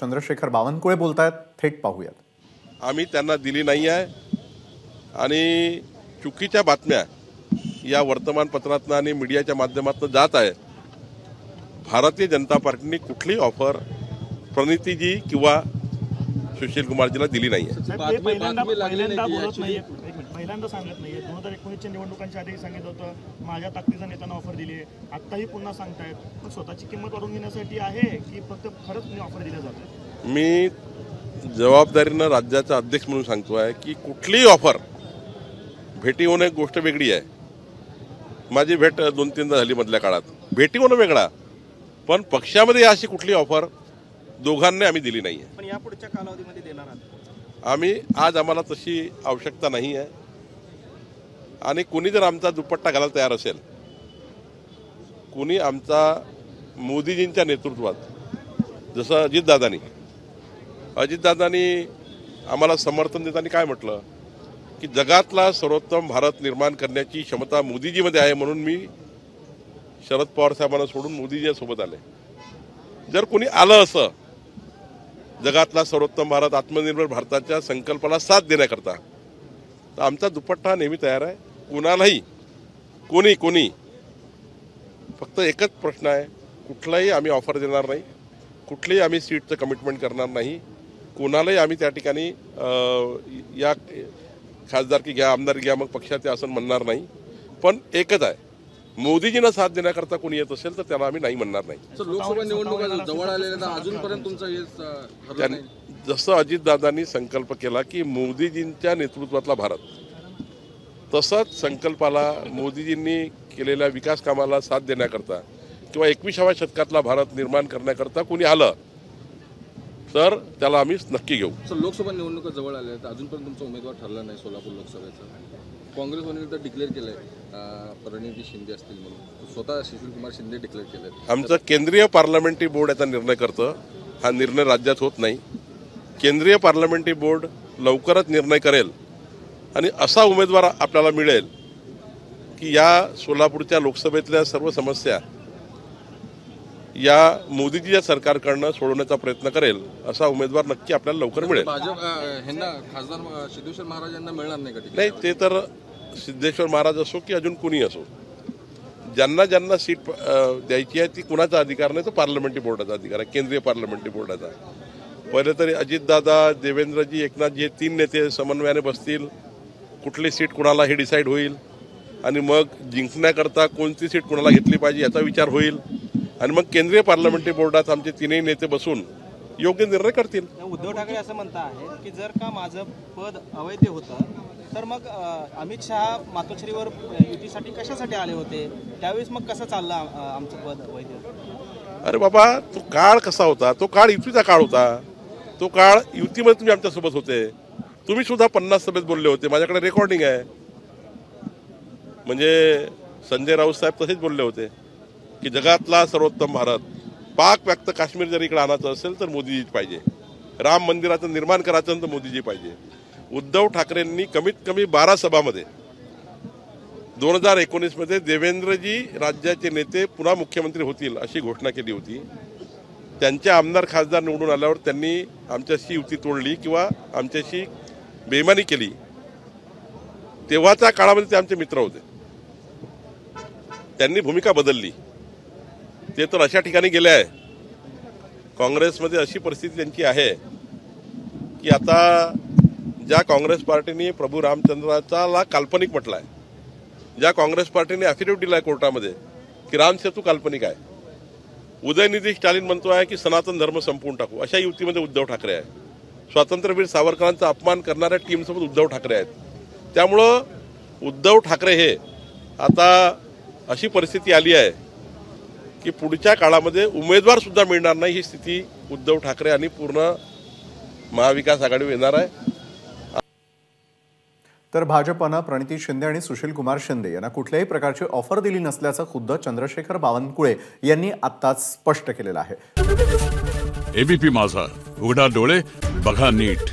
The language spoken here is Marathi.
चंद्रशेखर बावनकुळे बोलतायत, थेट पाहूयात। आम्ही त्यांना दिली नाही आहे आणि चुकीच्या बातम्या या वर्तमानपत्रातून आणि मीडियाच्या माध्यमातून जात आहे। भारतीय जनता पार्टीने कुठली ऑफर प्रणितीजी किंवा सुशील कुमारजीला दिली नाही आहे। पहिल्यांदा सांगत नाहीये, 2019च्या निवडणुकांच्या आधी सांगितलं होतं माझ्या ताकदीचा नेत्यांना ऑफर दिली आहे, आत्ताही पुन्हा सांगतायत। पण स्वतःची किंमत वाढवून घेण्यासाठी आहे की फक्त खरंच मी ऑफर दिल्या जाते? मी जबाबदारीनं राज्याचा अध्यक्ष म्हणून सांगतोय की कुठलीही ऑफर भेटी होणं एक गोष्ट वेगळी आहे। माझी भेट 2-3दा झाली मधल्या काळात, भेटी होणं वेगळा, पण पक्षामध्ये अशी कुठली ऑफर दोघांनी आम्ही दिली नाही आहे। पण यापुढच्या कालावधीमध्ये देणार आहात? आम्हाला तशी आवश्यकता नाही आहे आणि कोणी जर आमचा दुपट्टा घालायला तयार असेल, कोणी आमचा मोदीजींच्या नेतृत्वात, जसं अजितदादांनी आम्हाला समर्थन देताना काय म्हटलं की जगातला सर्वोत्तम भारत निर्माण करण्याची क्षमता मोदीजीमध्ये आहे, म्हणून मी शरद पवार साहेबांना सोडून मोदीजींसोबत आले। जर कोणी आलं असं जगातला सर्वोत्तम भारत, आत्मनिर्भर भारताच्या संकल्पाला साथ देण्याकरता, तर आमचा दुपट्टा नेहमी तयार आहे। कुणालाही कोणी फक्त एकच प्रश्न आहे, कुठलाही आम्ही ऑफर देणार नाही, कुठलीही आम्ही सीटचं कमिटमेंट करणार नाही, कोणालाही आम्ही त्या ठिकाणी या खासदारकी घ्या, आमदार घ्या, मग पक्षात असं म्हणणार नाही। पण एकच आहे, मोदीजींना साथ देण्याकरता कोणी येत असेल तर त्याला आम्ही नाही म्हणणार नाही। लोकसभा निवडणुका जवळ आलेल्या अजूनपर्यंत तुमचं जसं अजितदादांनी संकल्प केला की मोदीजींच्या नेतृत्वातला भारत, तसंच संकल्पाला मोदीजींनी केलेल्या विकास कामाला साथ देण्याकरता किंवा 21व्या शतकातला भारत निर्माण करण्याकरता कोणी आलं तर त्याला आम्ही नक्की घेऊ। लोकसभा निवडणुका जवळ आल्या तर अजूनपर्यंत तुमचा उमेदवार ठरला नाही सोलापूर लोकसभेचा। काँग्रेसने तर डिक्लेअर केलंय प्रणिती शिंदे असतील म्हणून, स्वतः सुशील कुमार शिंदे डिक्लेअर केलंय। आमचं केंद्रीय पार्लमेंटरी बोर्ड याचा निर्णय करतं, हा निर्णय राज्यात होत नाही। केंद्रीय पार्लमेंटरी बोर्ड लवकरच निर्णय करेल आणि असा उमेदवार आपल्याला मिळेल की या सोलापूरच्या लोकसभेतल्या सर्व समस्या या मोदीजीच्या सरकारकडनं सोडवण्याचा प्रयत्न करेल, असा उमेदवार नक्की आपल्याला लवकर मिळेल। भाजप ह्यांना खासदार सिद्धेश्वर महाराज यांना मिळणार नाही का? नाही, ते तर सिद्धेश्वर महाराज असो की अजून कुणी असो, ज्यांना सीट द्यायची आहे ती कुणाचा अधिकार नाही, तो पार्लमेंटरी बोर्डाचा अधिकार आहे, केंद्रीय पार्लमेंटरी बोर्डाचा। पहिले तरी अजितदादा, देवेंद्रजी, एकनाथजी हे 3 नेते समन्वयाने बसतील, कुठली सीट कुणाला हे डिसाईड होईल आणि मग जिंकण्याकरता कोणती सीट कुणाला घेतली पाहिजे याचा विचार होईल आणि मग केंद्रीय पार्लमेंटरी बोर्डात आमचे 3ही नेते बसून योग्य निर्णय करतील। उद्धव ठाकरे असं म्हणता आहेत की जर का माझं पद अवैध होतं तर मग अमित शहा मातोश्रीवर युतीसाठी कशासाठी आले होते, त्यावेळेस मग कसं चाललं आमचं पद अवैध? अरे बाबा, तो काळ कसा होता? तो काळ युतीचा काळ होता। तो काळ युतीमध्ये तुम्ही आमच्यासोबत होते, तुम्ही सुद्धा 50 सभेत बोलले होते, माझ्याकडे रेकॉर्डिंग आहे। म्हणजे संजय राऊत साहेब तसेच बोलले होते की जगातला सर्वोत्तम भारत, पाक व्याप्त काश्मीर जर इकडे आणायचं असेल तर मोदीजी पाहिजे, राम मंदिराचं निर्माण करायचं तर मोदीजी पाहिजे। उद्धव ठाकरेंनी कमीत कमी 12 सभामध्ये 2019 मध्ये देवेंद्रजी राज्याचे नेते पुन्हा मुख्यमंत्री होतील अशी घोषणा केली होती। त्यांचे आमदार खासदार निवडून आल्यावर त्यांनी आमच्याशी युती तोडली किंवा आमच्याशी बेईमानी केली, तेव्हाच्या काळामध्ये ते आमचे मित्र होते, त्यांनी भूमिका बदलली, ते तर अशा ठिकाणी गेले आहे। काँग्रेसमध्ये अशी परिस्थिती त्यांची आहे की आता ज्या काँग्रेस पार्टीने प्रभू रामचंद्राचा काल्पनिक म्हटलाय, ज्या काँग्रेस पार्टीने ॲफिडेव्हिट दिलाय कोर्टामध्ये की राम सेतू काल्पनिक आहे, उदयनिधी स्टॅलिन म्हणतो आहे की सनातन धर्म संपवून टाकू, अशा युतीमध्ये उद्धव ठाकरे आहे। स्वातंत्र्यवीर सावरकरांचा अपमान करणाऱ्या टीमसोबत उद्धव ठाकरे आहेत। त्यामुळं उद्धव ठाकरे हे आता अशी परिस्थिती आली आहे की पुढच्या काळामध्ये उमेदवार सुद्धा मिळणार नाही, ही स्थिती उद्धव ठाकरे आणि पूर्ण महाविकास आघाडीवर येणार आहे। तर भाजपनं प्रणिती शिंदे आणि सुशील कुमार शिंदे यांना कुठल्याही प्रकारची ऑफर दिली नसल्याचं खुद्द चंद्रशेखर बावनकुळे यांनी आत्ताच स्पष्ट केलेलं आहे। एबीपी माझा, उघडा डोळे बघा नीट।